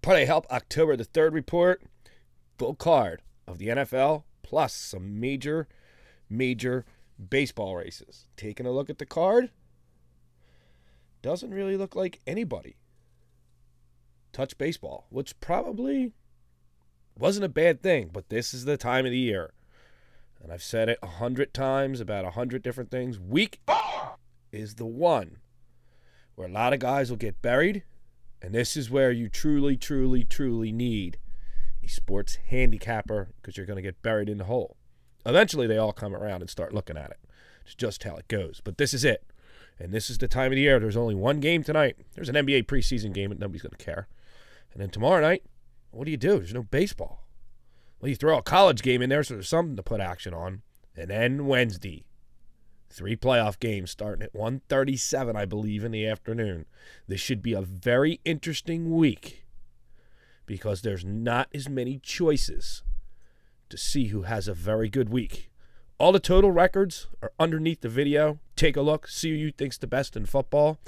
Party Help October the 3rd report. Full card of the NFL plus some major baseball races. Taking a look at the card. Doesn't really look like anybody touched baseball, which probably wasn't a bad thing, but this is the time of the year. And I've said it 100 times about 100 different things. Week is the one where a lot of guys will get buried, and this is where you truly need a sports handicapper because you're going to get buried in the hole. Eventually, they all come around and start looking at it. It's just how it goes. But this is it. And this is the time of the year. There's only one game tonight. There's an NBA preseason game, and nobody's going to care. And then tomorrow night, what do? There's no baseball. Well, you throw a college game in there so there's something to put action on. And then Wednesday, 3 playoff games starting at 1:37, I believe, in the afternoon. This should be a very interesting week because there's not as many choices to see who has a very good week. All the total records are underneath the video. Take a look. See who you think's the best in football.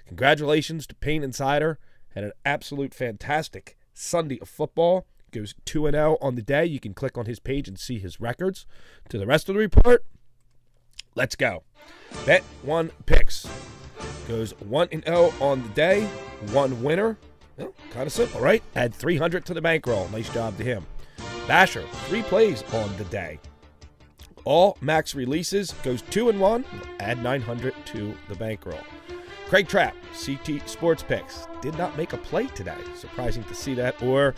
Congratulations to Payne Insider. Had an absolute fantastic Sunday of football. Goes 2-0 on the day. You can click on his page and see his records. To the rest of the report, let's go. Bet 1 picks. Goes 1-0 on the day. 1 winner. Well, kind of simple, right? Add 300 to the bankroll. Nice job to him. Basher, 3 plays on the day. All max releases. Goes 2-1. Add 900 to the bankroll. Craig Trapp, CT Sports Picks, did not make a play today. Surprising to see that. Or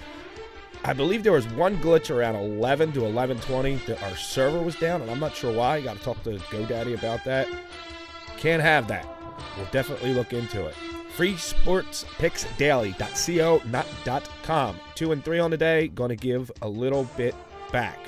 I believe there was one glitch around 11 to 11:20 that our server was down, and I'm not sure why. You got to talk to GoDaddy about that. Can't have that. We'll definitely look into it. freesportspicksdaily.co.com. 2 and 3 on the day. Going to give a little bit back.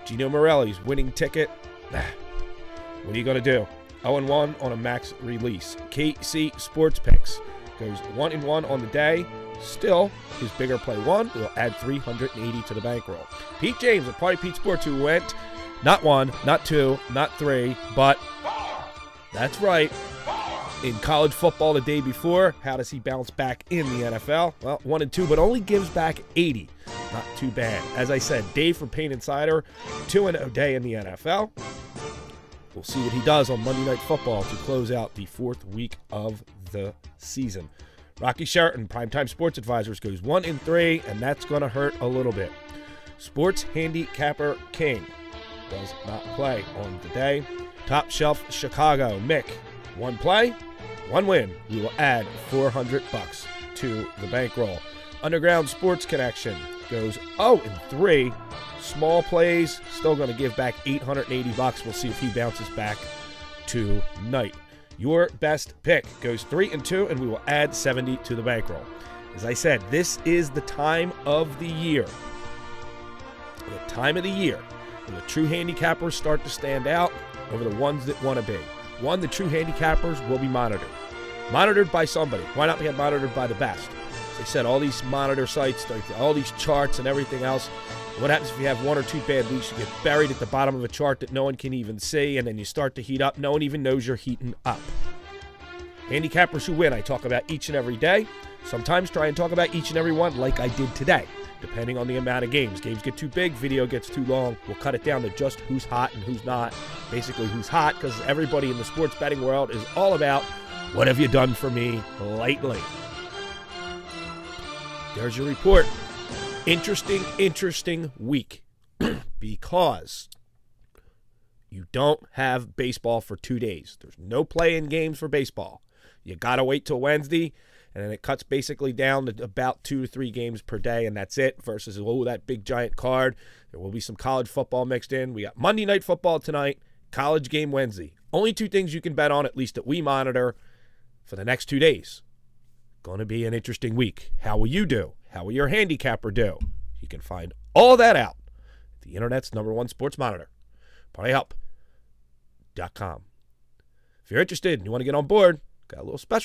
Gino Morelli's winning ticket. What are you going to do? 0-1 on a max release. KC Sports Picks goes 1-1 on the day. Still, his bigger play 1 will add 380 to the bankroll. Pete James of Party Pete Sports, who went not 1, not 2, not 3, but that's right. In college football the day before, how does he bounce back in the NFL? Well, 1 and 2, but only gives back 80. Not too bad. As I said, Dave from Payne Insider, 2-0 day in the NFL. We'll see what he does on Monday Night Football to close out the 4th week of the season. Rocky Sheraton, Primetime Sports Advisors, goes 1 and 3, and that's going to hurt a little bit. Sports Handicapper King does not play on the day. Top Shelf Chicago, Mick, 1 play, 1 win. We will add $400 to the bankroll. Underground Sports Connection goes 0 and 3. Small plays, still going to give back $880. We'll see if he bounces back tonight. Your best pick goes 3 and 2, and we will add 70 to the bankroll. As I said, this is the time of the year. The time of the year when the true handicappers start to stand out over the ones that want to be. One, the true handicappers will be monitored. Monitored by somebody. Why not be monitored by the best? As I said, all these monitor sites, all these charts and everything else. What happens if you have 1 or 2 bad weeks? You get buried at the bottom of a chart that no one can even see, and then you start to heat up. No one even knows you're heating up. Handicappers who win, I talk about each and every day. Sometimes try and talk about each and every one like I did today, depending on the amount of games. Games get too big, video gets too long. We'll cut it down to just who's hot and who's not. Basically, who's hot, because everybody in the sports betting world is all about what have you done for me lately. There's your report. Interesting week because you don't have baseball for 2 days. There's no play-in games for baseball. You got to wait till Wednesday, and then it cuts basically down to about 2 to 3 games per day, and that's it versus, that big giant card. There will be some college football mixed in. We got Monday Night Football tonight, college game Wednesday. Only 2 things you can bet on, at least that we monitor for the next 2 days. Going to be an interesting week. How will you do? How will your handicapper do? You can find all that out at the internet's #1 sports monitor, PartyHelp.com. If you're interested and you want to get on board, got a little special